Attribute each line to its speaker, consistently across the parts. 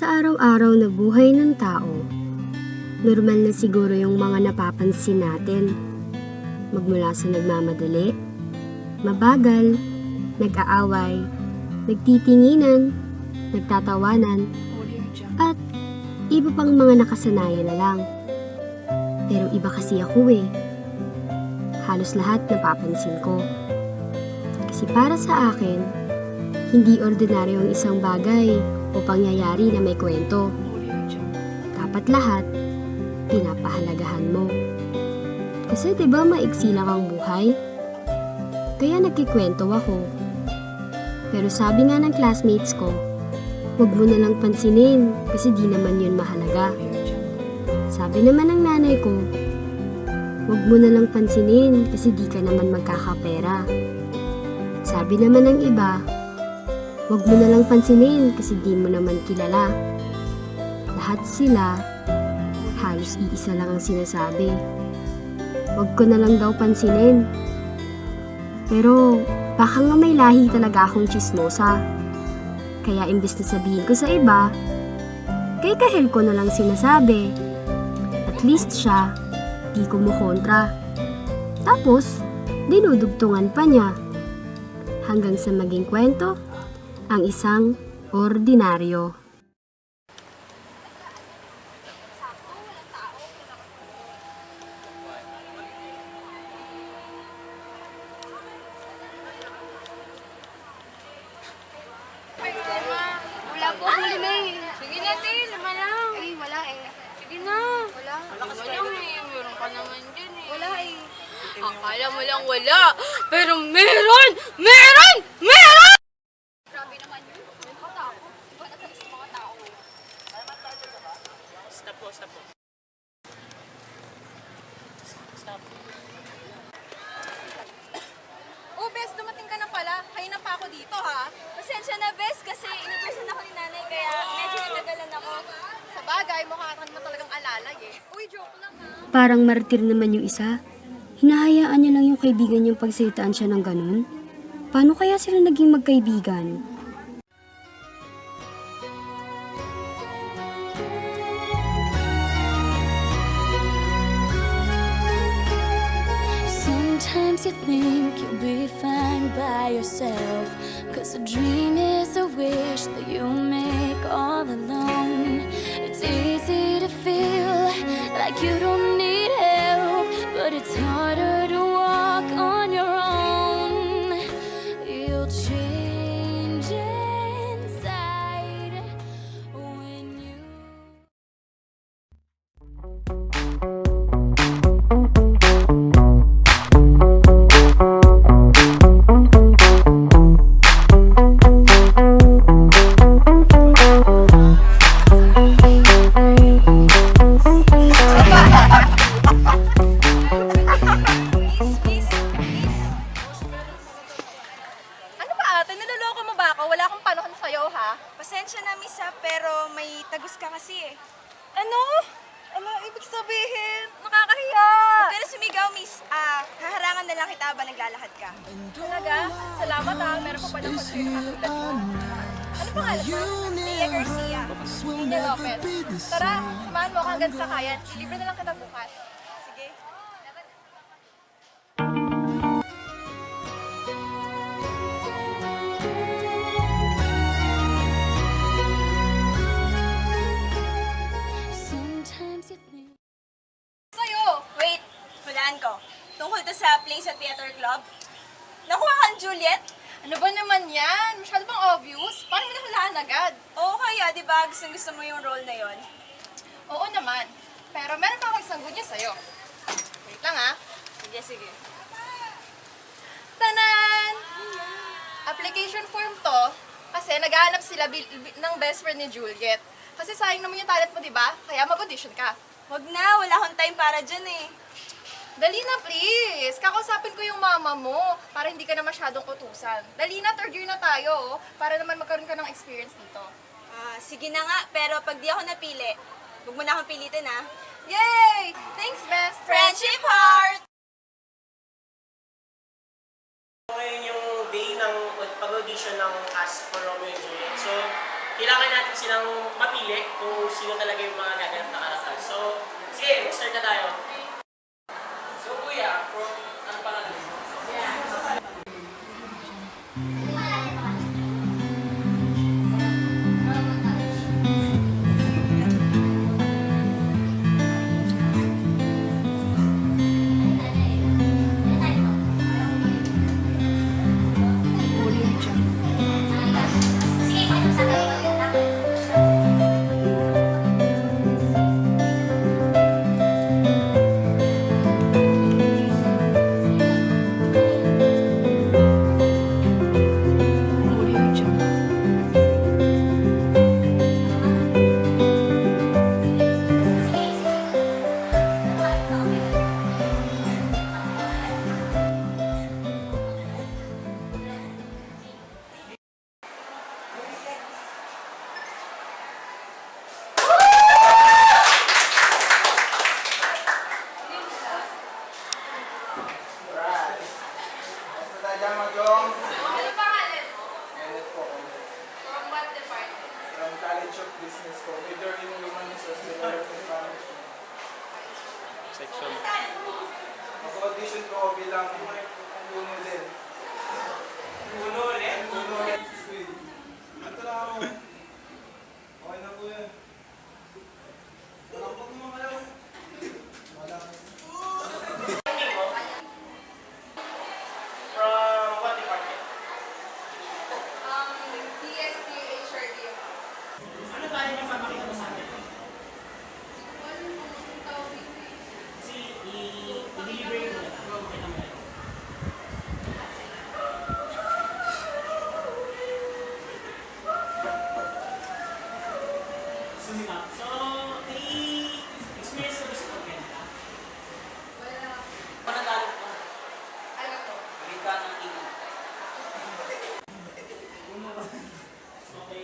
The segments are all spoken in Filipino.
Speaker 1: Sa araw-araw na buhay ng tao, normal na siguro yung mga napapansin natin. Magmula sa nagmamadali, mabagal, nag-aaway, nagtitinginan, nagtatawanan, at iba pang mga nakasanayan na lang. Pero iba kasi ako eh. Halos lahat napapansin ko. Kasi para sa akin, hindi ordinaryo ang isang bagay o pangyayari na may kwento. Dapat lahat, pinapahalagahan mo. Kasi diba maiksi lang ang buhay? Kaya nagkikwento ako. Pero sabi nga ng classmates ko, huwag mo na lang pansinin kasi di naman yun mahalaga. Sabi naman ng nanay ko, huwag mo na lang pansinin kasi di ka naman magkakapera. Sabi naman ng iba, huwag mo na lang pansinin kasi di mo naman kilala. Lahat sila, halos iisa lang ang sinasabi. Huwag ko na lang daw pansinin. Pero baka nga may lahi talaga akong tsismosa. Kaya imbes na sabihin ko sa iba, kay Kahel ko na lang sinasabi. At least siya, di kumukontra. Tapos, dinudugtungan pa niya. Hanggang sa maging kwento, ang isang ordinaryo.
Speaker 2: Wala po akong lima eh.
Speaker 3: Sige na, Te. Lima lang.
Speaker 2: Ay, wala eh.
Speaker 3: Sige na.
Speaker 2: Wala.
Speaker 3: Wala lang eh. Meron ka naman dyan eh.
Speaker 2: Wala eh.
Speaker 3: Akala mo lang wala. Pero meron! Meron! Meron!
Speaker 2: Grabe naman yun. Nakatako. Iba na talaga sa mga tao.
Speaker 4: Stop po, stop po. Stop.
Speaker 5: Oh, Bes, dumating ka na pala. Kanina pa ako dito, ha? Pasensya na, Bes, kasi inutusan ako ni nanay, kaya medyo natagalan ako. Sa bagay, mukha ka naman talagang alalay, eh. Uy, joke lang, ha?
Speaker 1: Parang martir naman yung isa. Hinahayaan niya lang yung kaibigan niyang pagsalitaan siya ng ganun. Paano kaya sila naging magkaibigan?
Speaker 6: Sometimes you think you'll be fine by yourself, 'cause a dream is a wish that you make all alone. It's easy to feel like you don't need help, but it's harder to walk on your own. You'll change inside when you...
Speaker 5: Ano ba, ate? Niloloko mo ba ako? Wala akong panahon sa'yo, ha? Pasensya na, miss, ha? Pero may tagus ka kasi, eh. Ano? Ano ibig sabihin? Nakakahiya! Huwag ka na sumigaw, miss. Haharangan na lang kita ba naglalakad ka? Talaga? Salamat, ha? Meron pa pa ng concern na katulad mo. Ano pangalan mo? Tia Garcia. Tia Lopez. Tara, samahan mo ako hanggang sa kayan. Ilibre na lang kita bukas. Sige.
Speaker 6: Sometimes you think...
Speaker 5: Sa'yo! Wait, hulaan ko. Tungkol to sa Plays at Theater Club. Nakuha kang Juliet? Ano ba naman yan? Masyado bang obvious? Paano mo nahulaan agad? Oo kaya, di ba? Gusto mo yung role na yon. Oo naman. Pero meron pa akong isang good news sa'yo. Wait lang ha. Sige. Tanan! Application form to kasi naghahanap sila ng best friend ni Juliet. Kasi sayang naman yung talent mo, di ba? Kaya mag-audition ka. Wag na, wala akong time para dyan eh. Dali na please, kakausapin ko yung mama mo para hindi ka na masyadong utusan. Dali na, third year na tayo, para naman magkaroon ka ng experience dito. Sige na nga, pero pag di ako napili, huwag mo na akong pilitin ha. Yay! Thanks, best friendship heart!
Speaker 4: Ngayon yung day ng pag-audition ng cast for Romeo and Juliet. So, kailangan natin silang mapili
Speaker 7: audition.
Speaker 8: Mag-audition ko bilang puno din.
Speaker 4: Uno ulit.
Speaker 8: Puno ulit si Squid. Ito lang ako. Okay na po yan. Malakot naman kayo. Malakot.
Speaker 4: From what department?
Speaker 5: DSD, HRD.
Speaker 4: Ano talent yung papakita mo sa akin? Kasi i-deliver yun muna. Okay naman. So, may experience na gusto ko ganito. Ano talent mo?
Speaker 5: Ano to?
Speaker 4: Maging ka ng TV. Okay.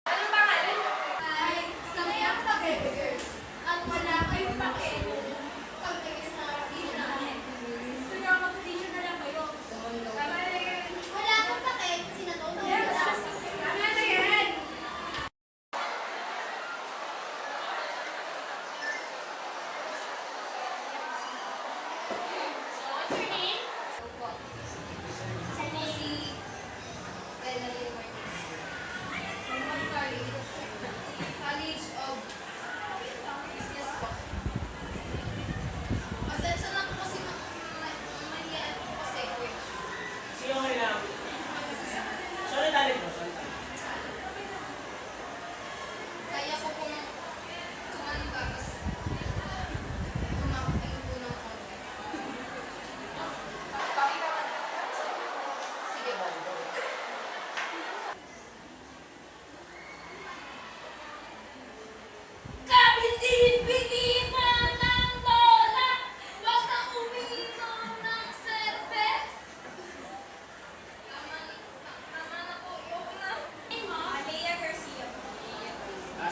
Speaker 5: Anong pangalan? Ay, kami ang pag-girls. At wala kayong pake. Pag-tigas na audition namin. Gusto niyo mag-audition na lang kayo. Tama na yan. Wala akong pake. Sinatong na yan. Tama na yan.
Speaker 2: What's your name?
Speaker 5: Ako si Bella Martinez. From what college? College of Business po. Pasensya na po kasi maniyan po kasi quick.
Speaker 4: Sige, okay lang. So, ano talent mo? So, ano talent?
Speaker 5: Kaya ko pong kumanta tapos kumaking po ng konti. Pakita ka na. Sige po.
Speaker 6: Kabintin-bitin na ng lola, wag na uminom ng serbet.
Speaker 5: Tama na po. Ayoko na. Alea Garcia po.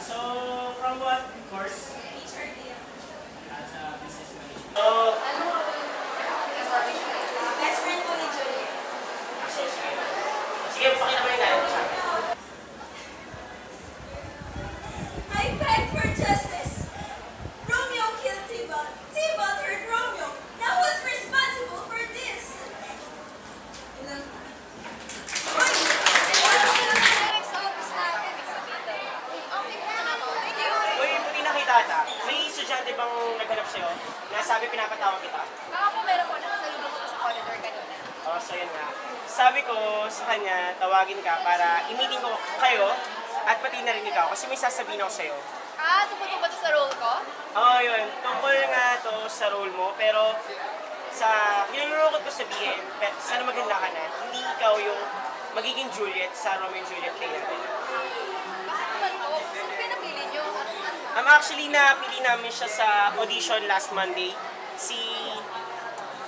Speaker 4: So, from what course?
Speaker 5: HRD.
Speaker 4: As a business management. So,
Speaker 5: Best friend po ni Juliet.
Speaker 4: so sige. Sige, pakita mo yung talent mo sa akin.
Speaker 5: I beg for justice. Romeo killed Tybalt. Tybalt hurt Romeo. Now who's responsible for this?
Speaker 2: Next office natin. Okay po na po. Thank you.
Speaker 4: Uy, puti nakita ata. May estudyante bang naghanap sa'yo na sabi pinapatawag kita?
Speaker 2: Baka po meron po nakasalubong ko sa corridor kanina.
Speaker 4: Oh, so yun nga. Sabi ko sa kanya, tawagin ka para i-meeting ko kayo at pati na rin ikaw kasi may sasabihin ako sa'yo.
Speaker 2: Ah, tungkol ba ito sa role ko?
Speaker 4: Oo, yun. Tungkol nga to sa role mo, pero sa kinurukot ko sabihin, sana maganda ka na, hindi ikaw yung magiging Juliet sa Romeo and Juliet play natin.
Speaker 2: Bakit naman po? Saan pinapili nyo?
Speaker 4: Actually, napili namin siya sa audition last Monday.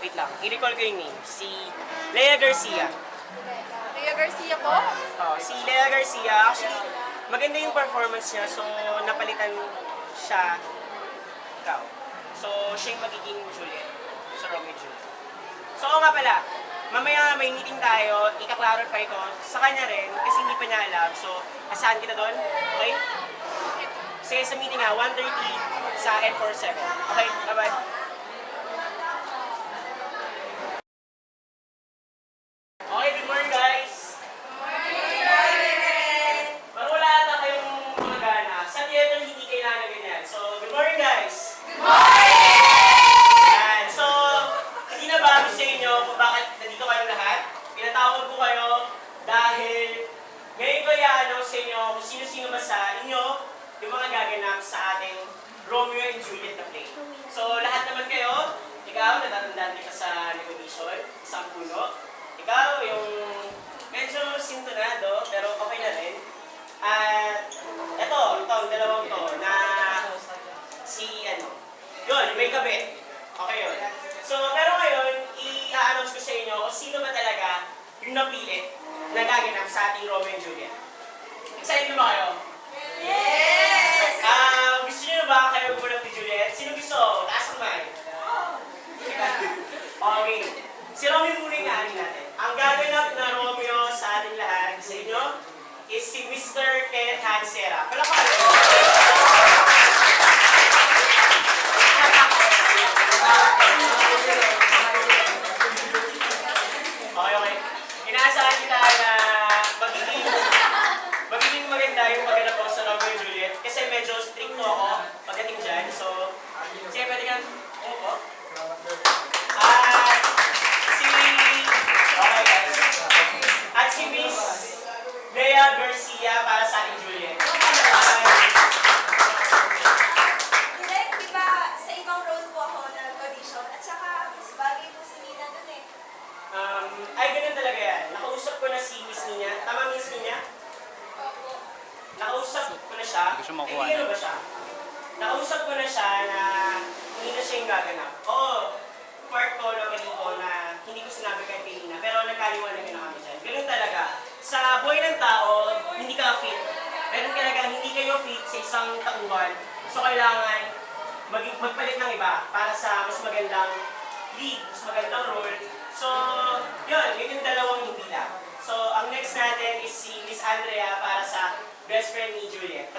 Speaker 4: Wait lang, i-recall ko yung name. Si Lea Garcia.
Speaker 2: Lea Garcia po?
Speaker 4: Oh, si Lea Garcia, actually, maganda yung performance niya, so napalitan siya ikaw. So, siya yung magiging Juliet sa Romeo and Juliet. So, oo nga pala, mamaya may meeting tayo, ika-clarify ko sa kanya rin, kasi hindi pa niya alam. So, asahan kita doon, okay? Sige, sa meeting nga, 1:30 sa N47. Okay, bye-bye. Okay, good morning guys! Parang wala ata kayong mga gana. Sa theater, hindi kailangan ganyan. So, good morning guys! Good morning! So, hindi na bago sa inyo kung bakit nandito kayong lahat. Pinatawag ko kayo dahil ngayon ko i-announce sa inyo kung sino-sino ba sa inyo yung mga gaganap sa ating Romeo and Juliet na play. So, lahat naman kayo, ikaw, natatandaan kita sa recognition, isang puno. Ikaw, yung medyo sintonado, pero okay na rin. At itong dalawang to, na yun, may kabit. Okay yun. So, pero ngayon, i-announce ko sa inyo kung sino ba talaga yung napili na gaganap sa ating Romeo and Juliet. Excited na ba kayo? Yes! Gusto nyo na ba kayo gumanap ni Juliet? Sino gusto? Taas ang mic. Okay. Si Romeo muna yung naanin natin. Ang gaganap na Romeo sa ating lahat sa inyo is si Mr. Kenneth Hansera. Palakpakan! Okay, okay. Inaasahan kita na magiging maganda yung pagganap ko sa Romeo and Juliet kasi medyo strict ako pagdating dyan. So, sige, pwede kang umupo. At okay guys. At si Miss Bea Garcia para sa ating Juliet.
Speaker 5: Direk, di ba sa ibang role po ako nag-audition at saka mas bagay po si Nina dun eh.
Speaker 4: Ay, ganun talaga yan. Nakausap ko na si Miss Nina. Tama, Miss Nina? Nakausap ko na siya.
Speaker 7: Hindi ko siya makuha
Speaker 4: Ay, ba siya? Nakausap ko na siya na hindi na siya yung gaganap. Oo, part ko na mali ko na hindi ko sinabi kay Nina. Pero nagkaliwanagan na kami dyan. Ganun talaga. Sa buhay ng tao, hindi ka fit. Ganun talaga, hindi kayo fit sa isang tauhan. So, kailangan magpalit ng iba para sa mas magandang lead, mas magandang role. So, yun yung dalawang hindi lang. So, ang next natin is si Miss Andrea para sa best friend ni Juliet.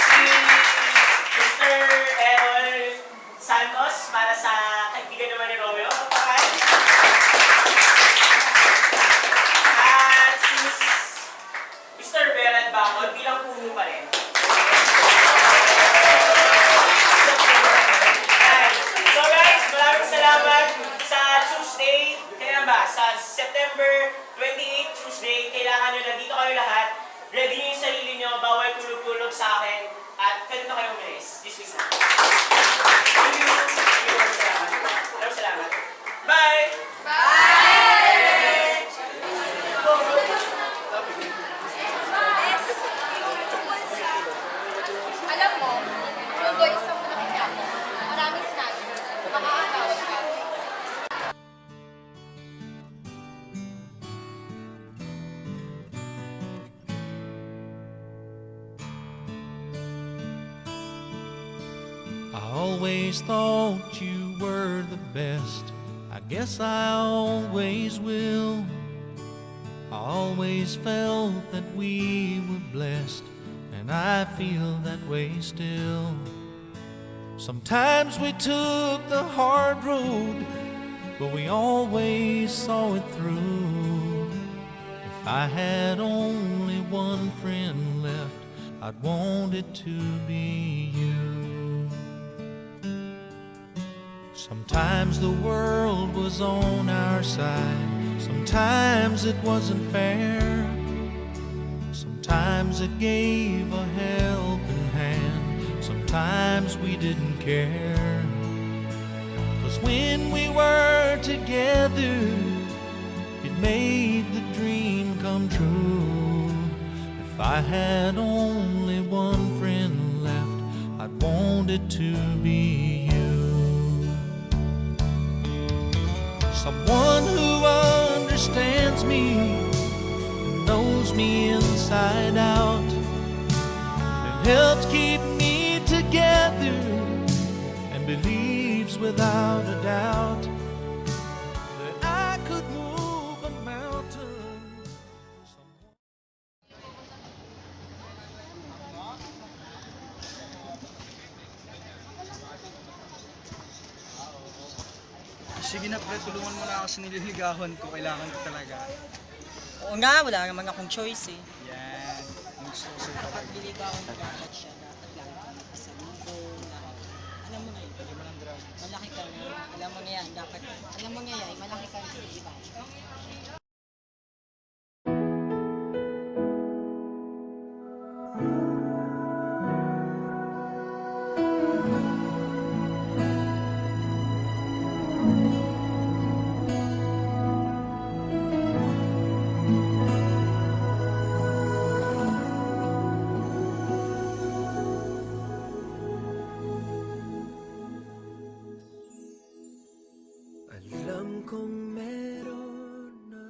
Speaker 4: Si Mr. Errol Santos para sa kaibigan naman ni Romeo. Kapakay. At si Mr. Berad Bacol bilang puno pa rin. So guys, maraming salamat sa Tuesday. Kaya ba, sa September 28, Tuesday, kailangan nyo na dito kayo lahat. Ready nyo yung sarili nyo, bawal tulog-tulog sa akin. At kanito kayo umalis. Dismiss na. Thank you. Maraming salamat. Bye!
Speaker 2: Alam mo, Rugo, isang malaking yaman. Maraming sinabi. Makakatawag ka.
Speaker 9: I always thought you were the best. I guess I always will. I always felt that we were blessed, and I feel that way still. Sometimes we took the hard road, but we always saw it through. If I had only one friend left, I'd want it to be you. Sometimes the world was on our side, sometimes it wasn't fair. Sometimes it gave a helping hand, sometimes we didn't care. 'Cause when we were together, it made the dream come true. If I had only one friend left, I'd want it to be you. Someone who understands me, knows me inside out, and helps keep me together, and believes without a doubt that I could move a mountain.
Speaker 8: Sige na pre, tulungan mo na ako sa nililigawan ko. Kailangan ko talaga.
Speaker 10: Oo nga, wala naman akong choice eh.
Speaker 8: Yan. Ang gusto ko sa'yo talaga.
Speaker 10: Kapag niligawan mo dapat siya, dapat lang kang pasalubong, dapat. Alam mo ngayon,
Speaker 8: Lagyan mo ng drug.
Speaker 10: malaki ka na. Alam mo ngayon, dapat. Alam mo ngayon, malaki ka na, di ba?
Speaker 9: Alam kong meron na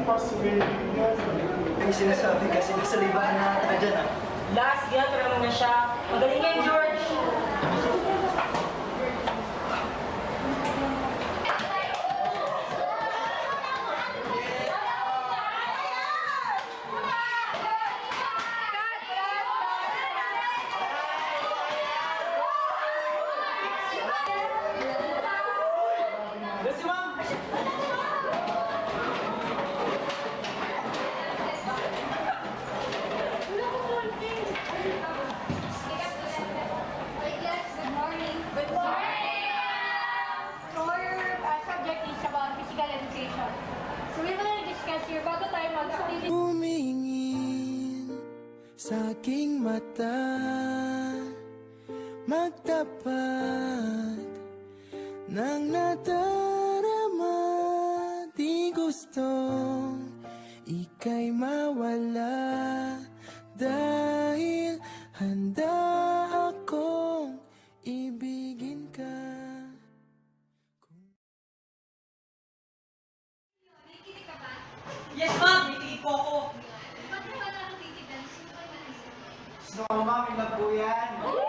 Speaker 7: Yung sinasabi kasi nasa libahan na ata dyan ah.
Speaker 11: Last, ginatara mo na siya. Magaling kayo, George.
Speaker 7: Yes, ma'am!
Speaker 2: Good morning. Good morning. So our subject is about physical education. So we will discuss here bago tayo mag-activity.
Speaker 12: Tumingin sa aking mata, magtapat ng nadarama. Di gustong ika'y mawala, dahil handa akong ibigin ka.
Speaker 11: Yes, ma'am. Nakikinig po ako.
Speaker 2: Ba't naman ako titigan? Sino kayo naisip?
Speaker 7: Gusto ko, ma'am, ilang po yan?
Speaker 11: Ako,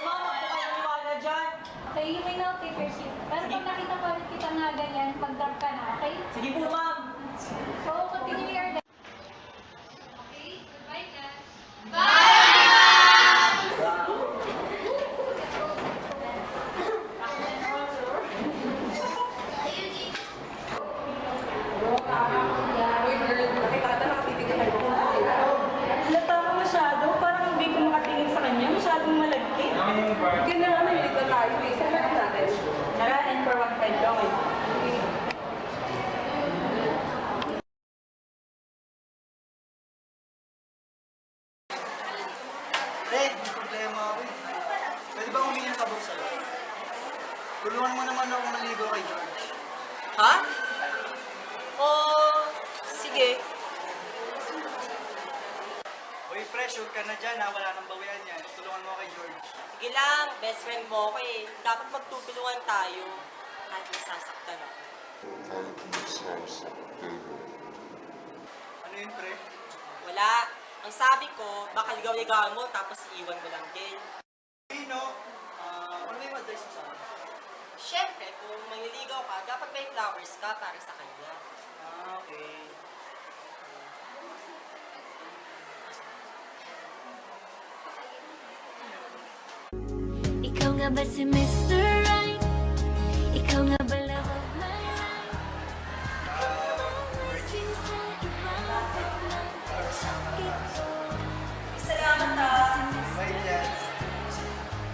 Speaker 11: ma'am. Huwag po kayo maniwala dyan.
Speaker 2: Okay, you may now take your seat. Pero pag nakita pa ulit kita nga ganyan, mag-drop ka na, okay?
Speaker 11: Sige po, ma'am.
Speaker 2: So, continue your day. Okay, goodbye class.
Speaker 11: Halata ka masyado. Parang hindi ko makatingin sa kanya. Masyadong malagkit. Ganda nga, nalilig na tayo. Saan na natin? Tara, and for 1 friend. Okay.
Speaker 7: Red, may problema ako eh. Pwede ba humingi ng kabog sa'yo? Tulungan mo naman ako maligo kay George.
Speaker 11: Ha? Sige.
Speaker 7: Uy, pre, sure ka na dyan ha. Wala nang bawian yan. Tulungan mo kay George.
Speaker 11: Sige lang, best friend mo ako eh. Dapat magtutulungan tayo. Kahit nasasaktan ako.
Speaker 7: Ano yun, pre?
Speaker 11: Wala. Ang sabi ko, baka ligaw-ligawan mo tapos iiwan mo lang din.
Speaker 7: Hey, no. Ano yung advice mo sa akin?
Speaker 11: Siyempre, kung manliligaw ka, dapat may flowers ka para sa kanya.
Speaker 7: Okay.
Speaker 6: Ikaw nga ba si Mr. Right? Ikaw nga ba love of my life? Ikaw nga ba lasing sa iba? Sakit ko.
Speaker 11: Salamat
Speaker 6: Ikaw nga ba si Mr.
Speaker 7: Bye, Jess.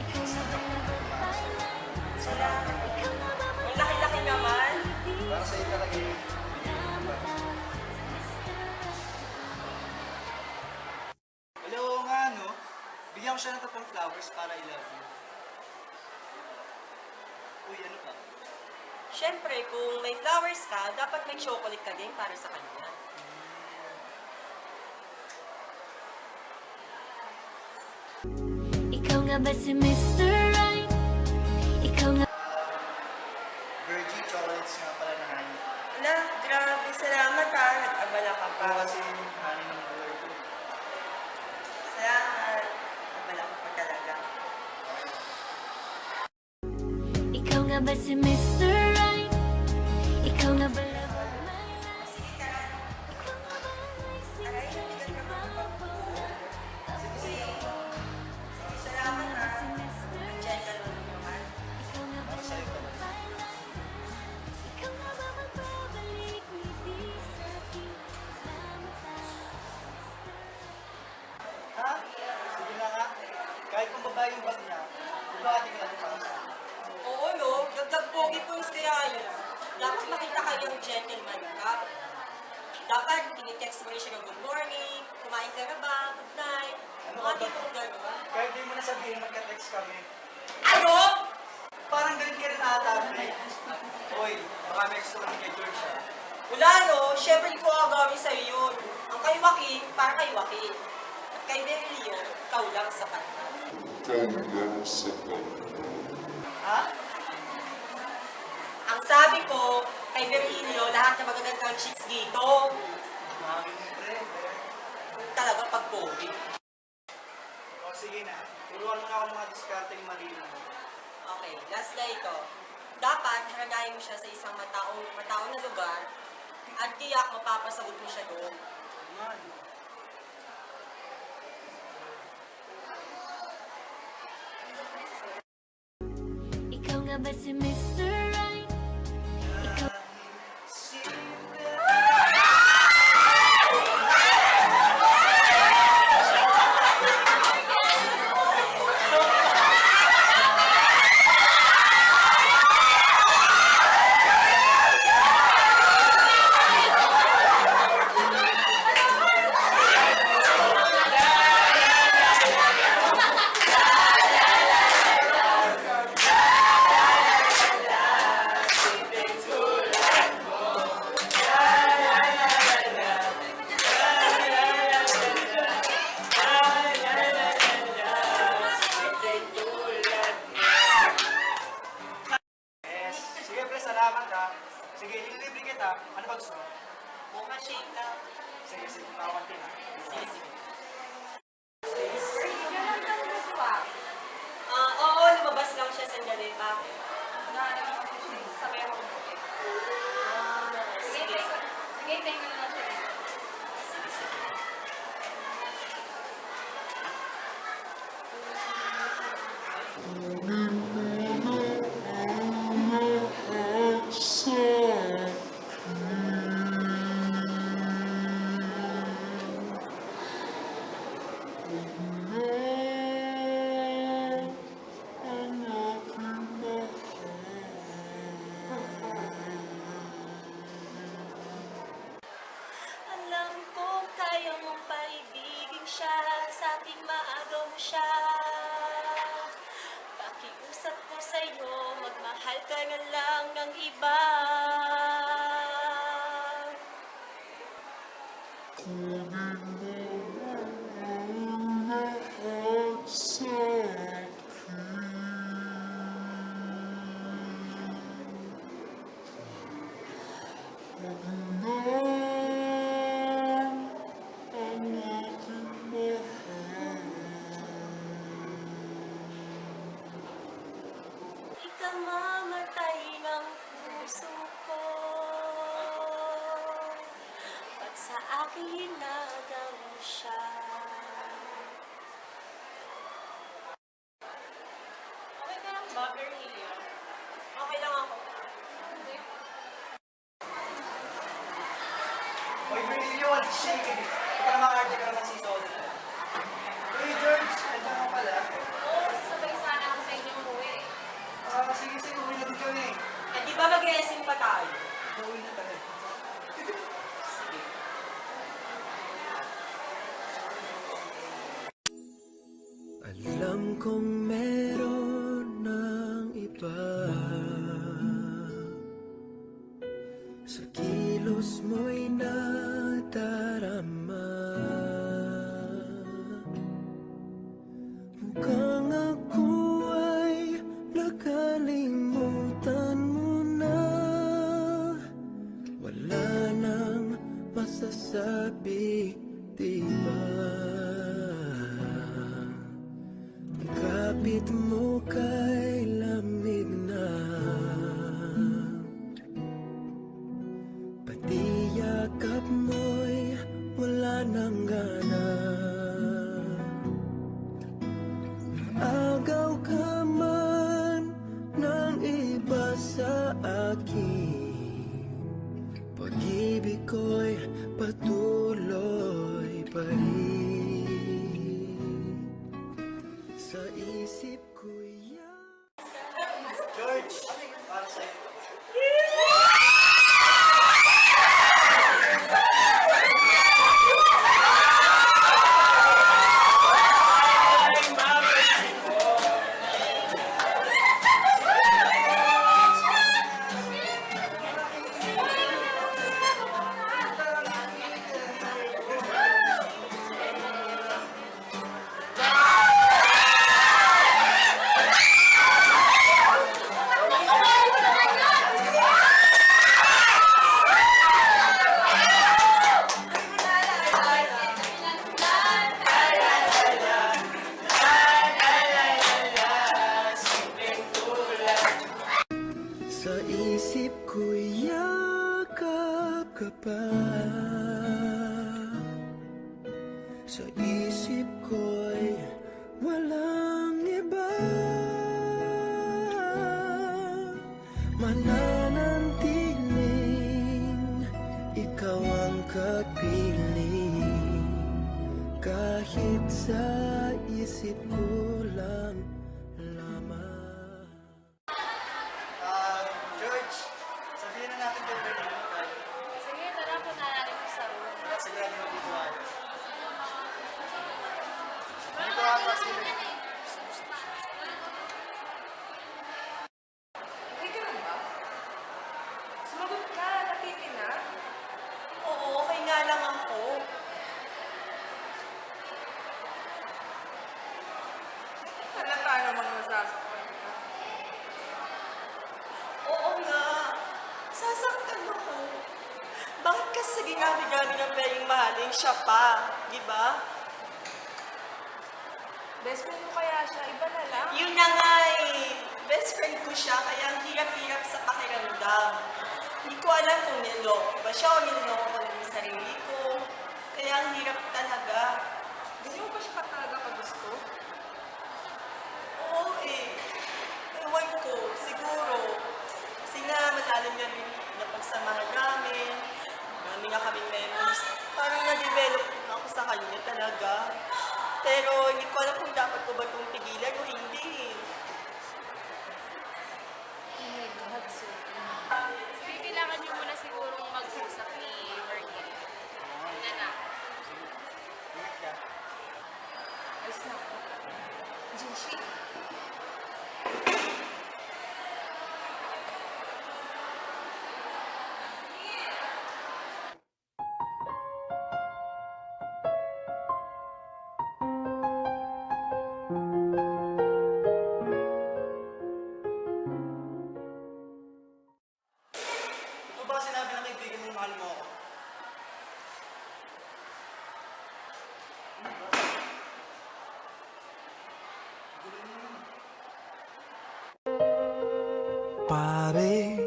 Speaker 6: Ikaw nga ba love of my life?
Speaker 11: Salamat.
Speaker 6: Ikaw nga ba
Speaker 11: Ang laki-laki naman.
Speaker 7: Para sa'yo talaga yun. Hello nga, no? Bigyan ko siya ng 3 flowers para I love you. Uy, ano pa?
Speaker 11: Siyempre, kung may flowers ka, dapat may chocolate ka din para sa kanya.
Speaker 6: Ikaw nga ba si Mr. Right? Ikaw nga
Speaker 7: Virgin chocolates nga pala na honey.
Speaker 11: Ala, grabe. Salamat ha. Nag-abala ka pa.
Speaker 7: Ito kasi yung honey ng buhay ko.
Speaker 11: Salamat. Nag-abala ka pa talaga.
Speaker 6: Ikaw nga ba si Mr. Right? Ikaw nga ba love of my life?
Speaker 11: Sige, tara.
Speaker 6: Ikaw nga ba lasing
Speaker 11: Aray,
Speaker 6: sa
Speaker 11: hindi ka
Speaker 6: iba?
Speaker 11: naman magpapagod. Sige. Sige, salamat ha.
Speaker 6: Si Mr.
Speaker 11: Gentleman naman.
Speaker 6: Ikaw nga ba love of my life? Ikaw nga ba magbabalik ngiti sa aking mata?
Speaker 7: Ha? Sige na nga. Kahit kung babae yung bag niya, bubati ka lang para sa akin.
Speaker 11: Oo, no? Dagdag pogi points kaya yun. Dapat makita kayong gentleman ka. Dapat tinitext mo rin siya ng good morning, kumain ka na ba, good night, mga tipong gano'n.
Speaker 7: Kahit di mo na sabihin, magka-text kami.
Speaker 11: Ano?
Speaker 7: Parang galit ka rin ata, pre. Uy, baka may gusto kami kay George ha.
Speaker 11: Wala no, syempre hindi ko gagawin sa'yo yun. Ang kay Joaquin, para kay Joaquin. At kay Berilio, ikaw lang sa kanya.
Speaker 7: Ha?
Speaker 11: Ang sabi ko, kay Virgilio, lahat na magagandang chicks dito.
Speaker 7: Mami mo, pre.
Speaker 11: Talaga pag pogi.
Speaker 7: O, sige na. Turuan mo na ako ng mga discarding marina.
Speaker 11: Okay, last na ito. Dapat haragayin mo siya sa isang mataong na lugar at tiyak mapapasagot mo siya doon.
Speaker 7: Man.
Speaker 6: Ikaw nga ba si Mr. Right? Ikaw
Speaker 7: Yes. Sige, pre, salamat ha. Sige, ililibre kita. Ano ba gusto mo?
Speaker 11: Buka shake lang.
Speaker 7: Sige, sige, tawag din ha.
Speaker 11: Sige, sige. Oo, lumabas lang siya sandali. Bakit? Sige.
Speaker 2: Sige, thank you na lang siya.
Speaker 11: Sige, sige. Alam ko kaya mong paibigin siya, sa ating maagaw mo siya. Pakiusap ko sa'yo, magmahal ka na lang ng iba. Ikamamatay ng puso ko pag sa akin nagaw siya. Okay ka lang ba, Virgilio? Okay lang ako.
Speaker 7: Oy, Virgilio, what's shaking? Ikaw na makakarte ka naman si Sol. Uy, George, ito nga pala.
Speaker 2: Oo, sasabay sana ako sa inyong buwi.
Speaker 7: Sige, sige, uwi na din kami.
Speaker 11: Eh, di ba mag-resin pa tayo?
Speaker 7: Uwi na tayo.
Speaker 11: Sige.
Speaker 12: Alam kong meron ng iba sa kilos mo'y nadarama. Mukhang ako ay nakalimutan mo na. Wala nang masasabi, diba? Kapit mo kay lamig na, pati yakap mo'y wala nang gana. Agaw ka man ng iba sa akin, pag-ibig ko'y patuloy pa rin. Sa isip ko'y
Speaker 7: George, para sa'yo.
Speaker 12: pagpili kahit sa isip ko lang lamang.
Speaker 7: George, sabihin na natin kay Bernardo tayo.
Speaker 3: Sige, tara po na natin sa room.
Speaker 7: Sigurado na dito tayo. Dito ata sila.
Speaker 5: Okay ka lang ba? Sumagot ka, napitin na.
Speaker 11: Oo, okay nga lang ako.
Speaker 5: Halata namang nasasaktan ka.
Speaker 11: Oo nga. Sasaktan ako. Bakit kasi ginami-gami ng pwedeng mahalin siya pa? Di ba?
Speaker 5: Best friend mo kaya siya, iba na lang.
Speaker 11: Yun na nga eh. Best friend ko siya, kaya ang hirap-hirap sa pakiramdam. Hindi ko alam kung niloko ba siya o niloko ko lang yung sarili ko. Kaya ang hirap talaga.
Speaker 5: Gusto mo ba siya talaga pag gusto?
Speaker 11: Oo eh. Ewan ko, siguro. Kasi nga malalim na rin na pagsamahan namin. Marami nga kaming memories. Parang na-develop na ako sa kanya talaga. Pero hindi ko alam kung dapat ko ba itong pigilan o hindi.
Speaker 3: Oh my God, so sige, kailangan niyo muna sigurong mag-usap ni Bernie. Hindi na.
Speaker 5: Ayos na ako. Jinshi.
Speaker 7: Ito ba sinabi ng kaibigan mong mahal mo ako?
Speaker 9: Pare,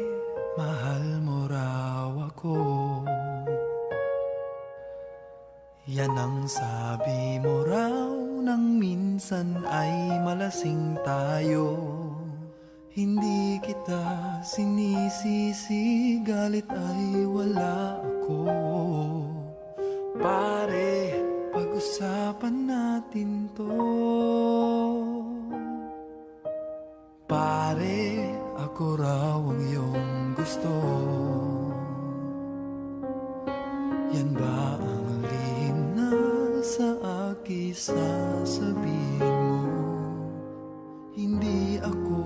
Speaker 9: mahal mo raw ako. Yan ang sabi mo raw nang minsan ay malasing tayo. Hindi kita sinisisi, galit ay wala ako. Pare, pag-usapan natin to. Pare, ako raw ang iyong gusto. Yan ba ang lihim na sa akin sasabihin mo? Hindi ako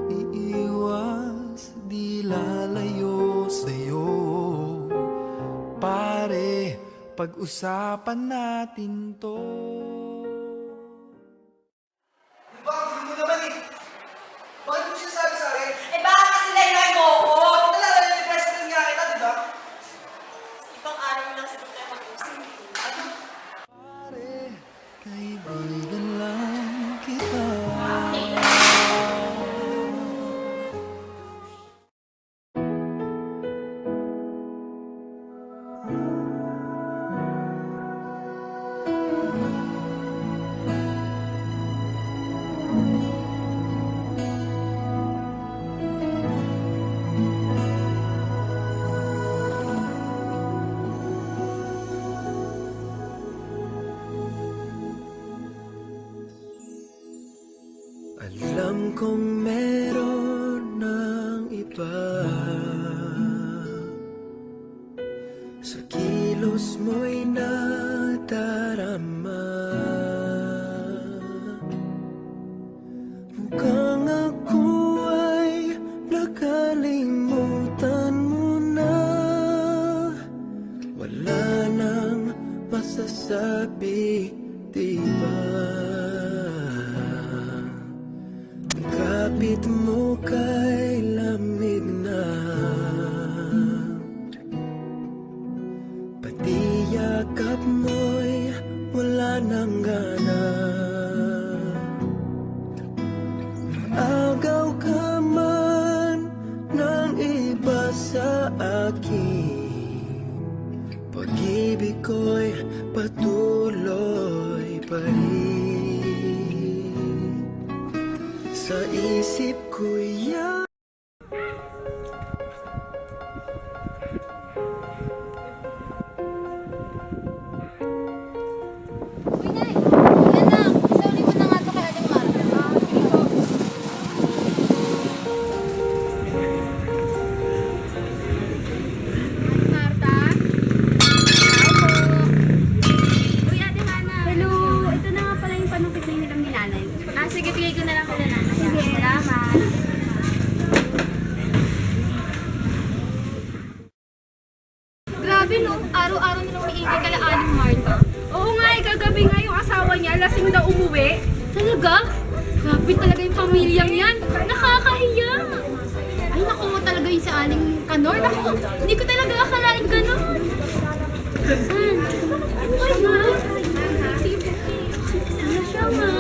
Speaker 9: iiwas, di lalayo sa'yo. Pare, pag-usapan natin to.
Speaker 7: Di ba? Ang gulo mo naman eh. Bakit mo sinasabi sa akin?
Speaker 11: Eh baka kasi laylay mo ako!
Speaker 7: Nalala niyo yung best friend nga kita, di ba?
Speaker 11: Ibang araw lang siguro tayo mag-usap.
Speaker 9: Pare, kaibigan lang kita.
Speaker 12: Alam kong meron ng iba sa kilos mo'y nadarama. Mukhang ako ay nakalimutan mo na. Wala nang masasabi, diba? Kapit mo kay lamig na, pati yakap mo'y wala nang gana. Agaw ka man ng iba sa akin, pag-ibig ko'y patuloy pa rin. Sa isip ko yan.
Speaker 5: na? Oo nga, kagabi nga yung asawa niya, lasing daw umuwi. Talaga? Grabe talaga yung pamilyang yan. Nakakahiya. Ay, naku mo talaga yung sa aling kanor. Naku, hindi ko talaga akalain gano'n. Saan? Ay, nga. Ano siya, ma?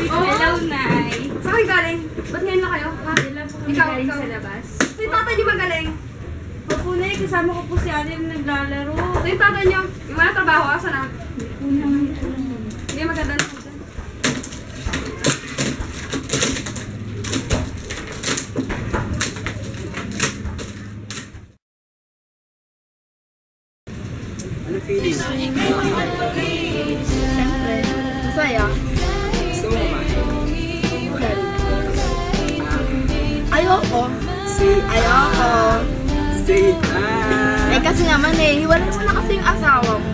Speaker 5: Hello, Nay. Saan kayo galing? Ba't ngayon na kayo? Ha? Ikaw sa labas. So yung tatay niyo magaling? Opo, Nay. Kasama ko po si ate na naglalaro. So yung tatay niyo, yung wala trabaho, asa na? Hindi maganda na po dyan.
Speaker 7: Ano feeling?
Speaker 5: Siyempre, masaya.
Speaker 7: Gusto mo ba?
Speaker 5: Ayoko.
Speaker 7: Say ayoko. Say
Speaker 5: Eh kasi naman hiwalay mo na kasi yung asawa mo.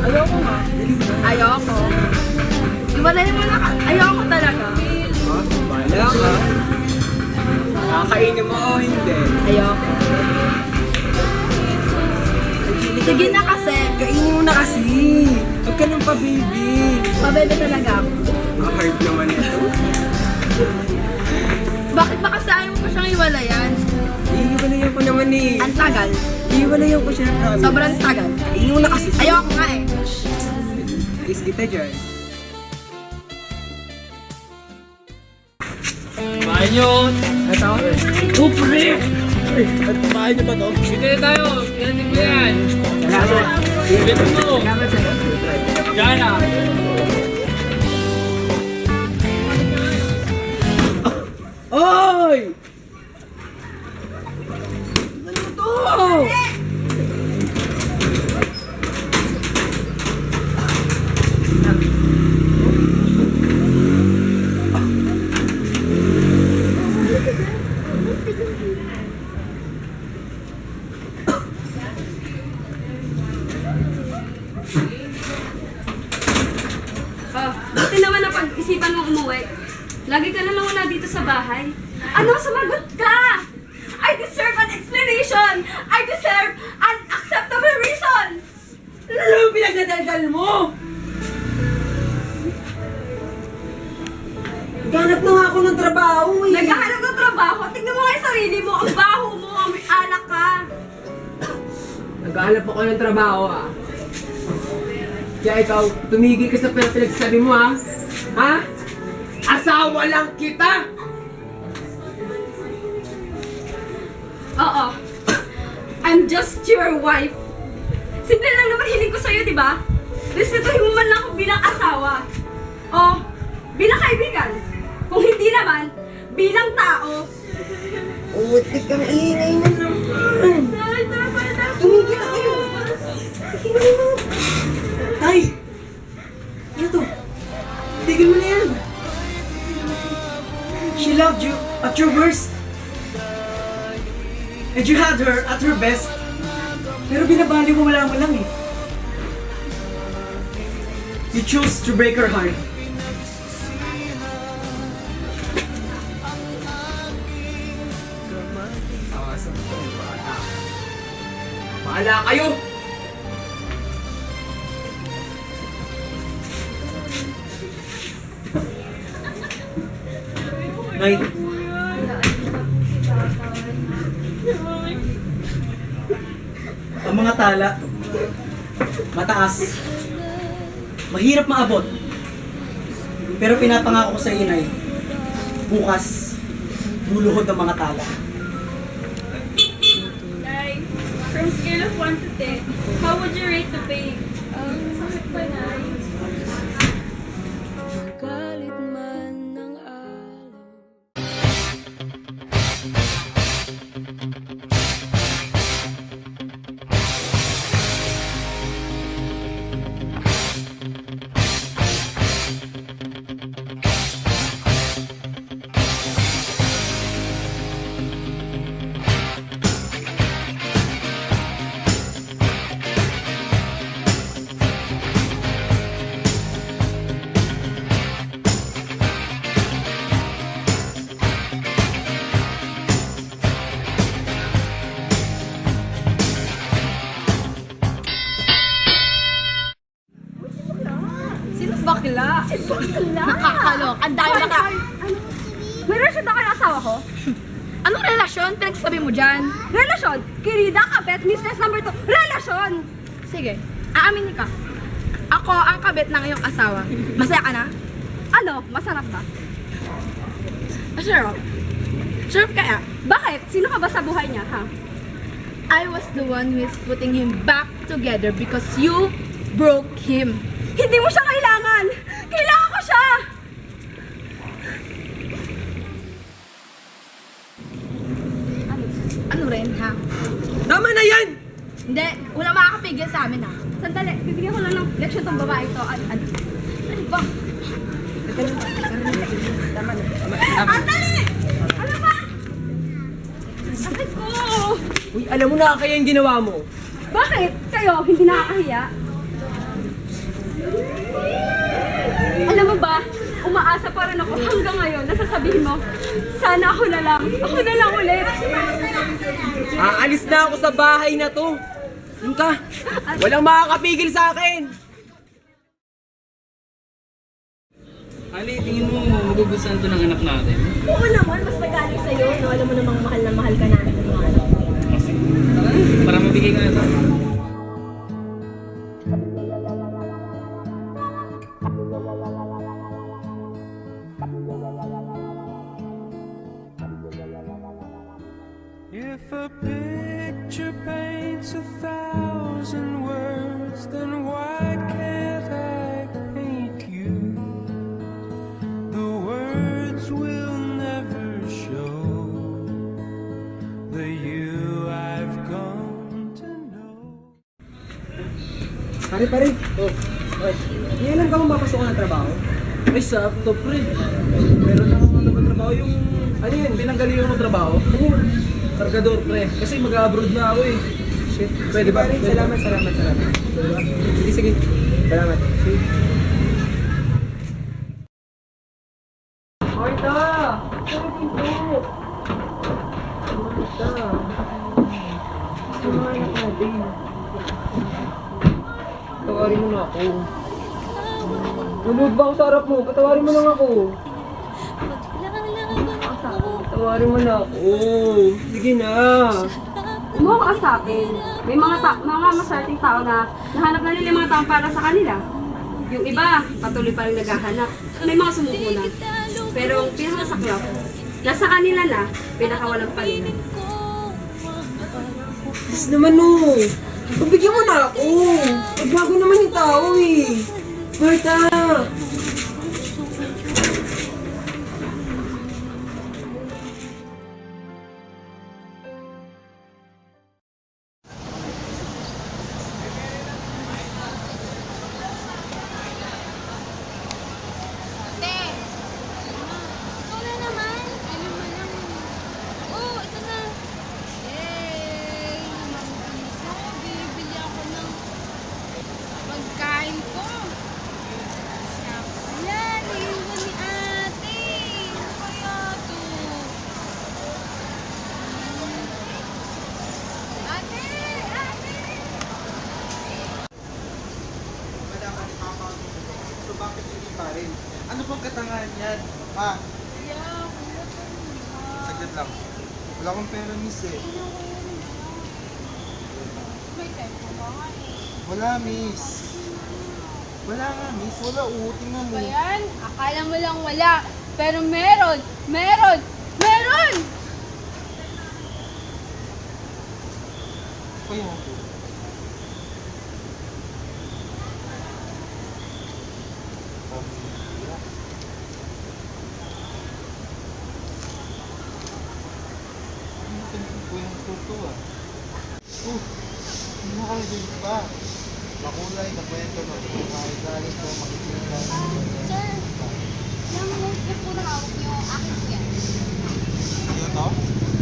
Speaker 5: Ayoko nga. Ayoko. Hiwalay mo na ayoko talaga.
Speaker 7: Bala ka. Kakainin mo o hindi?
Speaker 5: Ayoko. Sige na kasi.
Speaker 7: Kainin mo na kasi. Huwag ka nang pa-baby.
Speaker 5: Pabebe talaga ako.
Speaker 7: Hard naman ito.
Speaker 5: Bakit ba kasi ayaw mo pa siyang hiwalayan?
Speaker 7: Iiwalayan ko naman eh.
Speaker 5: Ang tagal.
Speaker 7: Iiwalayan ko siya. Promise.
Speaker 5: Sobrang tagal.
Speaker 7: Kainin mo na kasi.
Speaker 5: Ayoko nga eh.
Speaker 7: Kiss kita dyan.
Speaker 13: Kumain yun!
Speaker 7: Ito?
Speaker 13: Upre!
Speaker 7: At kumain niyo ba to?
Speaker 13: Sige tayo! Pinatin mo yan!
Speaker 7: Salamat.
Speaker 13: Pinatin mo!
Speaker 7: Salamat sa'yo.
Speaker 13: Diyan na!
Speaker 7: Oy! Ano to?
Speaker 5: Buti naman na pag-isipan mong umuwi. Lagi ka na lang wala dito sa bahay. Ano? Sumagot ka! I deserve an explanation! I deserve an acceptable reason!
Speaker 7: Ano yung pinagdadaldal mo? Naghanap na nga ako ng trabaho eh.
Speaker 5: Naghahanap ng trabaho? Tingnan mo nga yung sarili mo. Ang baho mo. May alak ka.
Speaker 7: Naghanap ako ng trabaho ah. Kaya ikaw, tumigil ka sa pinagsasabi mo ha? Ha? Asawa lang kita!
Speaker 5: Oo. I'm just your wife. Simple lang naman hiling ko sa'yo, di ba? Respetuhin mo man lang ako bilang asawa. O, bilang kaibigan. Kung hindi naman, bilang tao.
Speaker 7: Utik kang ingay na naman. Tumigil na kayo. Tay! Ano to? Tigil mo na yan. She loved you at your worst. And you had her at her best. Pero binabali mo wala mo lang eh. You chose to break her heart. Bahala kayo! Nay. Ang mga tala, mataas, mahirap maabot. Pero pinapangako ko sa iyo, Nay, bukas, luluhod ang mga tala.
Speaker 5: Nay,
Speaker 2: From scale of 1 to 10, how would you rate the pain? Sakit ba na?
Speaker 6: Galit man ng araw.
Speaker 5: Sino bakla? Sino bakla? Nakakalok. Ang dami naka...
Speaker 2: May relasyon na kayo asawa ko?
Speaker 5: Anong relasyon? Pinagsasabi mo dyan?
Speaker 2: Relasyon? Kirida, kabet, mistress number 2. Relasyon!
Speaker 5: Sige, aaminin ka. Ako ang kabit ng iyong asawa. Masaya ka na?
Speaker 2: Ano? Masarap ba?
Speaker 5: Masarap. Sarap kaya?
Speaker 2: Bakit? Sino ka ba sa buhay niya, ha?
Speaker 5: I was the one who is putting him back together because you broke him.
Speaker 2: Hindi mo siya kailangan! Kailangan ko siya!
Speaker 5: Ano rin, ha?
Speaker 7: Tama na yan!
Speaker 5: Hindi, wala makakapigil sa amin, ha?
Speaker 2: Sandali, bibigyan ko lang ng leksyon tong babae to. Ano ba? Sandali! Ano ba? Sakit ko!
Speaker 7: Uy, alam mo na kaya yung ginawa mo.
Speaker 2: Bakit? Kayo, hindi nakakahiya? Alam mo ba, umaasa pa rin ako hanggang ngayon na sasabihin mo, sana ako na lang ulit.
Speaker 7: Aalis na ako sa bahay na to. Yung ka, walang makakapigil sa akin.
Speaker 13: Ali, tingin mo magugustuhan to ng anak natin?
Speaker 2: Oo naman, mas magaling sa'yo. No? Alam mo namang mahal na mahal ka namin ng mga anak ko.
Speaker 13: Kasi, tara, para mabigay ka ito.
Speaker 12: If a picture paints 1,000 words, then why can't I paint you? The words will never show the you I've come to know.
Speaker 7: Pare. Oh, okay. Ngayon ka mo mapasok ng trabaho?
Speaker 13: Ay, sakto, pre. Meron na akong trabaho yung... Ano yun? Pinanggalingan mo trabaho?
Speaker 7: Ano yun?
Speaker 13: Kargador, pre. Kasi mag-abroad na ako eh.
Speaker 7: Shit.
Speaker 13: Pwede ba?
Speaker 7: Pare, salamat. Sige. Salamat. Sige. Marta! Ano dito? Marta! Sumahan natin. Patawarin mo na ako. Nanood ba ako sa harap mo? Patawarin mo lang ako. Patawarin mo na ako. Sige na.
Speaker 2: Mo ka sa akin. May mga masarting tao na nahanap na nila yung mga taong para sa kanila. Yung iba, patuloy pa rin naghahanap. May mga sumuko na. Pero ang pinakasaklap, nasa kanila na, pinakawalang palingan.
Speaker 7: Yes naman no. Pagbigyan mo na ako. Pagbago naman yung tao eh. Marta!
Speaker 3: Pagkain ko. Wala, naiwan ni ate. Ano kaya to? Ate!
Speaker 8: Malaman ni Papa ang gusto. So bakit hindi pa rin? Ano pang katangahan yan? Ha? Saglit lang. Wala akong pera, miss eh.
Speaker 3: May tempo ba nga eh?
Speaker 8: Wala, miss. Wala nga, miss. Wala, tingnan mo.
Speaker 3: Ba yan? Akala mo lang wala. Pero meron! Meron! Meron!
Speaker 13: pa yan.
Speaker 8: Nakakagin pa. Makulay na kwento ng buhay. Galing ko makikita.
Speaker 6: Sir, yung notebook po na hawak niyo, akin po yan.
Speaker 8: Yun to?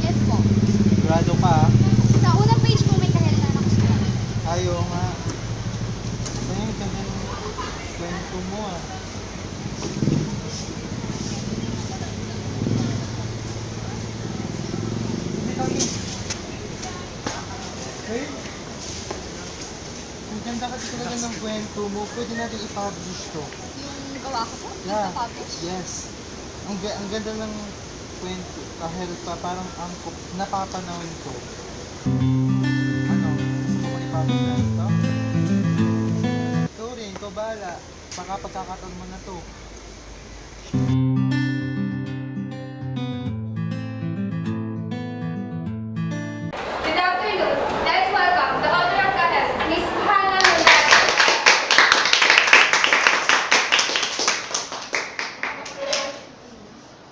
Speaker 6: Yes po.
Speaker 8: Sigurado ka ah.
Speaker 6: Sa unang page po may kahel na nakasulat.
Speaker 8: Ayaw nga. Ayun, ganda ng kwento mo ah. Hey, ang ganda kasi talaga ng kwento mo. Pwede natin i-publish to.
Speaker 6: Yung gawa ko po,
Speaker 8: Yeah.
Speaker 6: yung publish.
Speaker 8: Yes. Ang ganda ng kwento. Kahit pa parang angkop. Napapanawin ko. Ano? Gusto mo ba i-publish na ito? Ito rin. Ikaw bahala. Baka pagkakataon mo na to.
Speaker 5: Good afternoon. Let's welcome the author of Kahel, Miss Hannah Mundana.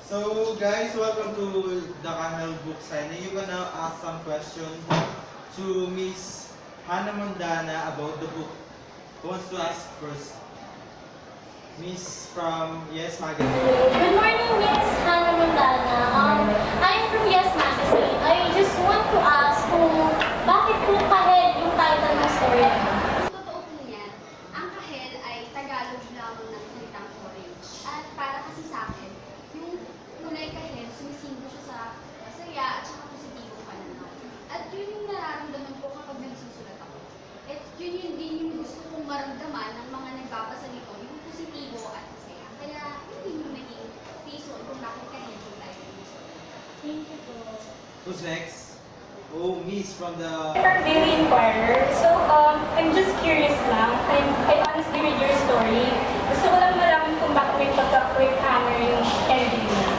Speaker 8: So guys, welcome to the Kahel book signing. You're gonna ask some questions to Miss Hannah Mundana about the book. Who wants to ask first? Miss from Yes Magazine.
Speaker 6: Good morning, Miss Hannah Mundana. I'm from Yes Magazine. I just want to ask kung bakit po kahel yung title ng story niyo?
Speaker 1: Totoo po niyan, ang kahel ay Tagalog lamang ng salitang orange. At para kasi sa akin, yung kulay kahel, sumisimbolo siya sa saya at saka positibong pananaw. At yun yung nararamdaman ko kapag nagsusulat ako. At yun din yung gusto kong maramdaman ng mga nagbabasa nito, yung positibo at masaya. Kaya yun yung naging reason kung bakit kahel yung tayo nagsusulat.
Speaker 6: Thank you po.
Speaker 8: Who's next? Oh, Miss from the
Speaker 14: From Daily Inquirer. So, I'm just curious lang. I honestly read your story. Gusto ko lang malaman kung bakit may pagka-cliffhanger yung ending niya.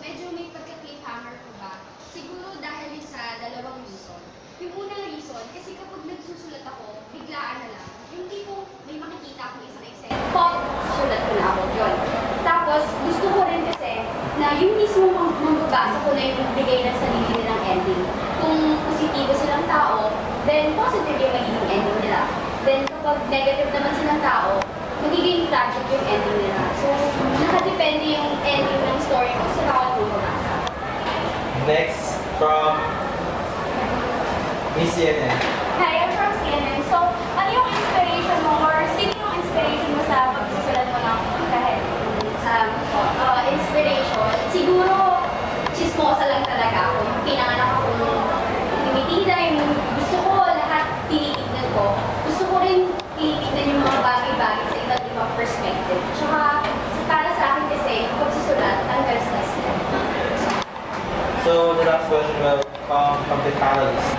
Speaker 1: Medyo may pagka-cliffhanger po ba? Siguro dahil yun sa dalawang reason. Yung unang reason, kasi kapag nagsusulat ako, biglaan na lang. Yung tipo, may makikita akong isang eksena. Pop, sulat ko na ako yun. Tapos, gusto ko rin kasi na yung mismo mambabasa ko na yung bigay ng sarili nilang ending. Kung positibo silang tao, then positive yung magiging ending nila. Then kapag negative naman silang tao, magiging tragic yung ending nila. So, nakadepende yung ending ng story ko sa bawat bumabasa.
Speaker 8: next from Miss CNN.
Speaker 14: Hi, I'm from CNN. So, ano yung inspiration mo or sino yung inspiration mo sa pagsusulat mo ng kahel?
Speaker 1: Inspiration, siguro chismosa lang talaga ako. Pinanganak akong tumitida, yung gusto ko lahat tinitignan ko. Gusto ko rin tinitignan yung mga bagay-bagay sa iba't ibang perspective. Tsaka para sa akin kasi, pagsusulat, tanggal stress na.
Speaker 8: So the last question will come from the panelists.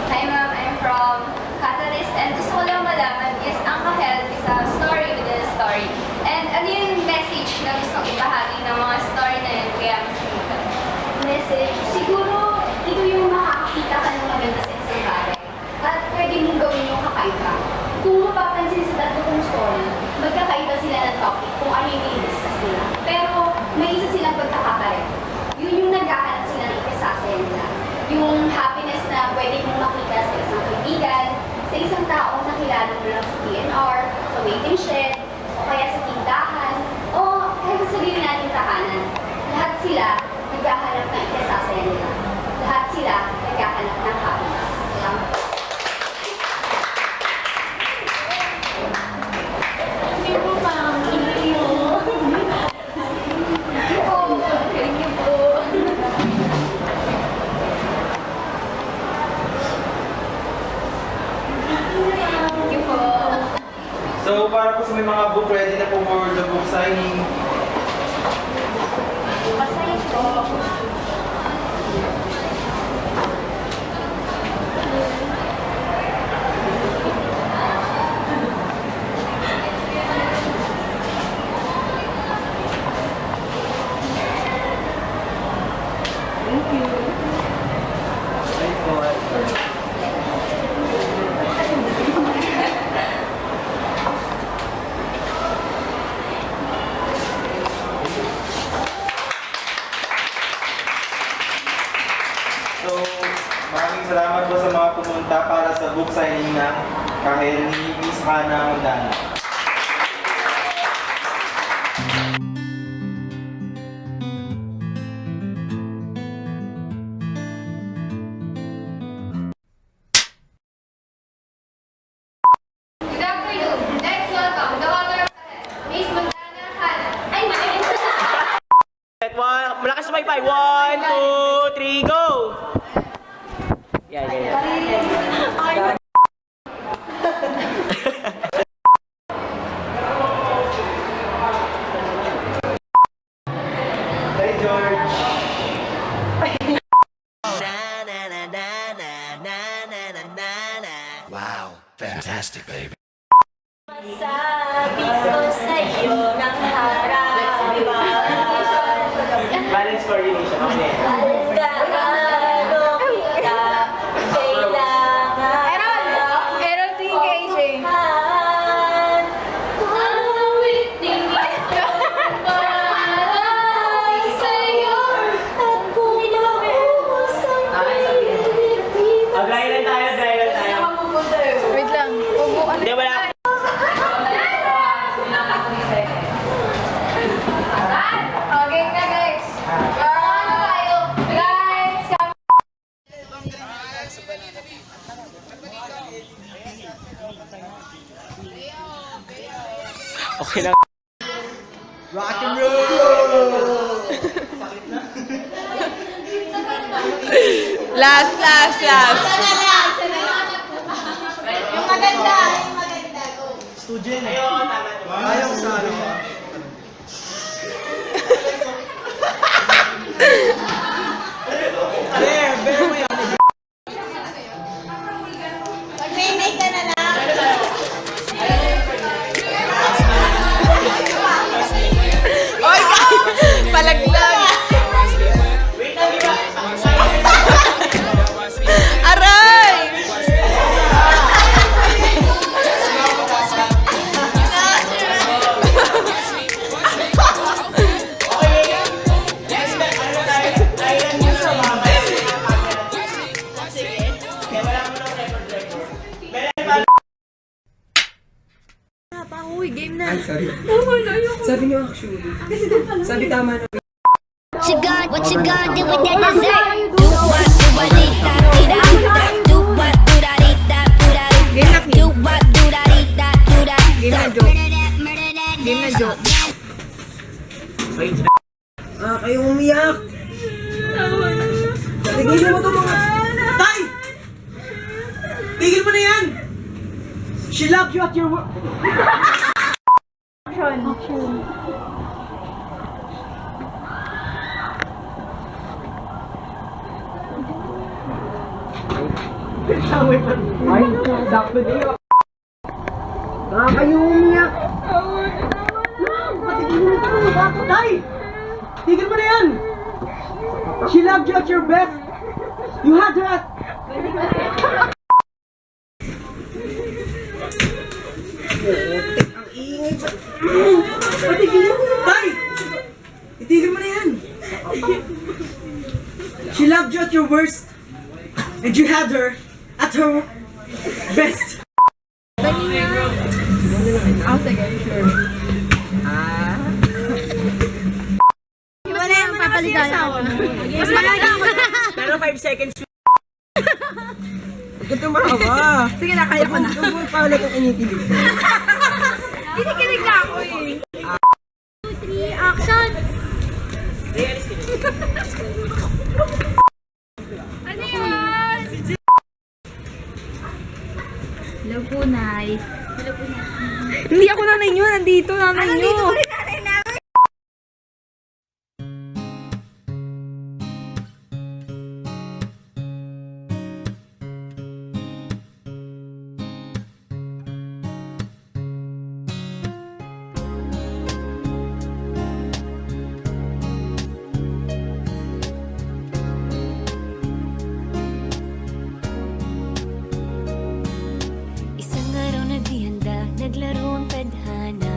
Speaker 5: Hi ma'am, I'm from Catalyst and gusto ko lang malaman is ang kahel is a story within a story. And ano yung message na gusto kong ibahagi ng mga story na yun kaya mas pinita?
Speaker 1: Message, siguro ito yung makakakita ka ng maganda sa isang bagay. At pwede mong gawin yung kakaiba. Kung mapapansin sa tatlong story, magkakaiba sila ng topic kung ano yung i-discuss nila. Pero may isa silang pagkakapareho. Yun yung naghahanap sila ng ikasasaya nila. Yung happiness na pwede mong makita sa isang kaibigan, sa isang tao na kilala mo lang sa PNR, sa waiting shed, o kaya sa tindahan, o kahit sa sarili nating tahanan. Lahat sila naghahanap ng ikasasaya nila. Lahat sila naghahanap ng happiness. Salamat.
Speaker 6: Hindi po parang hindi mo.
Speaker 5: Thank you po. Thank you po.
Speaker 8: So para po sa may mga book, ready na po for the book signing.
Speaker 6: Masaya po.
Speaker 8: Thank you. pumunta para sa book signing ng kahel ni Miss Hannah Mondana.
Speaker 5: Good afternoon. Let's welcome the author of Miss Mondana Hannah. Ay,
Speaker 4: Malakas may 1, 2, 3, go! Yeah.
Speaker 8: Hey, George!
Speaker 9: Wow, fantastic, baby.
Speaker 5: Sabi ko sa'yo ng harap.
Speaker 4: Balance coordination. Okay.
Speaker 5: Gaano kita kailangan. Errol, tingin kay AJ. Awitin ito para sa'yo. Ako'y naubos ang pilit.
Speaker 4: Dry lang tayo.
Speaker 5: Wait lang.
Speaker 4: Hindi, wala.
Speaker 5: Okay na guys. Tayo. Guys,
Speaker 4: Okay lang.
Speaker 8: Rock and roll!
Speaker 5: Last. Yung maganda.
Speaker 8: Student. Ayaw sa ano ba? Bear mo yan.
Speaker 5: Mag-may ka na lang. Oy, palaglag. Aray!
Speaker 7: Ay, sorry. Sabi niyo actually. Sabi tama na.
Speaker 6: What you gonna do with that dessert? Do what, do what, dee da, dee da, do what, do da, dee da, do da, do what, do da, dee da, do da,
Speaker 7: Game na joke. Kayong umiyak. Tigil mo to mga... Tay! Tigil mo na yan! She loved you at your work. Ay, sakto niyo. Kayong umiyak. Patigil mo na ito. Tay! Tigil mo na yan! She loved you at your best. You had her at... Ang ingay pa. Patigil mo na. Tay! Itigil mo na yan. She loved you at your worst. And you had her at her best.
Speaker 5: Oh, sige, sure. Wala yung papalitan ako. Mas malaga ako.
Speaker 4: Pero 5 seconds.
Speaker 7: Huwag ka tumawa.
Speaker 5: Sige na, kaya ko na.
Speaker 7: Huwag mo pala kung kinikilig ko.
Speaker 5: Kinikilig na ako eh. 2, 3, action! Ano yan? Hello po, Nay. Hindi ako nanay nyo, nandito nanay nyo. Nandito ko rin nanay namin.
Speaker 6: Isang araw na di handa, naglaro ang tadhana.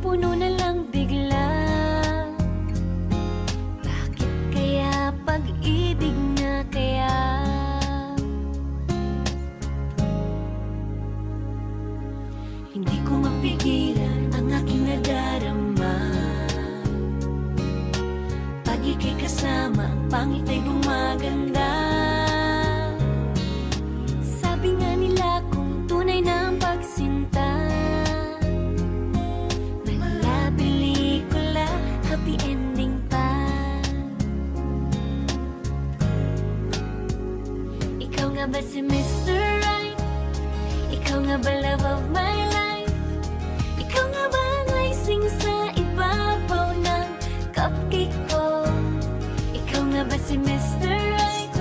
Speaker 6: puno na lang bigla. Bakit kaya pag-ibig na kaya? Hindi ko mapigilan ang aking nadarama. Pag ika'y kasama, ang pangit ay gumaganda. Sabi nga nila kung tunay na ang pagsinta, mala pelikula, happy ending pa. Ikaw nga ba si Mr. Right? Ikaw nga ba love of my life? Ikaw nga ba ang icing sa ibabaw ng cupcake ko? Ikaw nga ba si Mr. Right?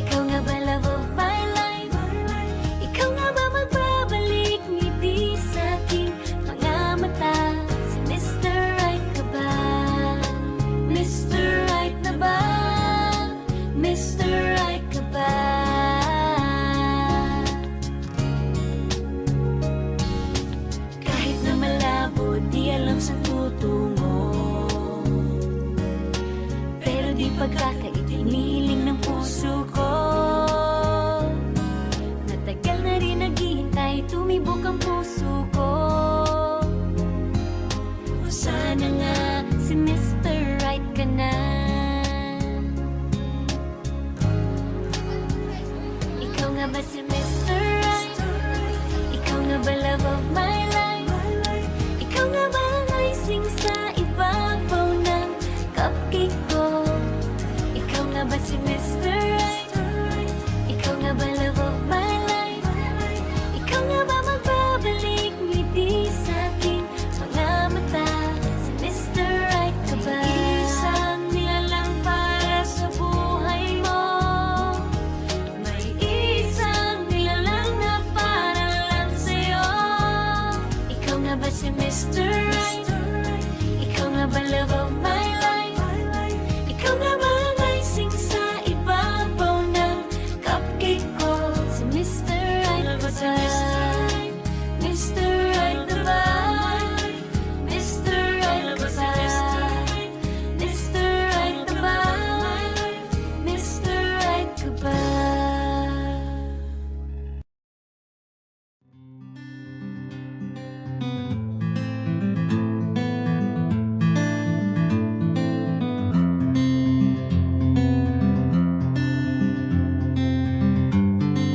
Speaker 6: Ikaw nga ba love of my life? Ikaw nga ba magbabalik ngiti sa aking mga mata? Si Mr. Right ka ba? Mr. Right na ba? Mr. Right ka ba? Kahit na malabo, di alam saan tutungo, pero di pagkakaitiniling ng puso ko. Natagal na rin naghihintay, tumibok ang puso ko. O sana nga si Mr. Right ka na. Ikaw nga ba si Mr. Right? Ikaw nga ba love of my life? Ikaw nga ba ang icing sa ibabaw ng cupcake ko? Ikaw nga ba si Mr. Right? Ikaw nga ba love of my life? Ikaw nga ba magbabalik ngiti sa aking mga mata? Si Mr. Right ka ba? Isang nilalang para sa buhay mo. May isang nilalang na para lang sa'yo. Ikaw nga ba si Mr. Right? Ikaw nga ba love of my life? Ikaw nga ba ang icing sa ibabaw ng cupcake ko? Si Mr. Right ba ba? Mr. Right na ba? Mr. Right ba ba? Mr. Right na ba? Mr. Right ka ba?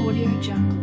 Speaker 15: Audio Jungle.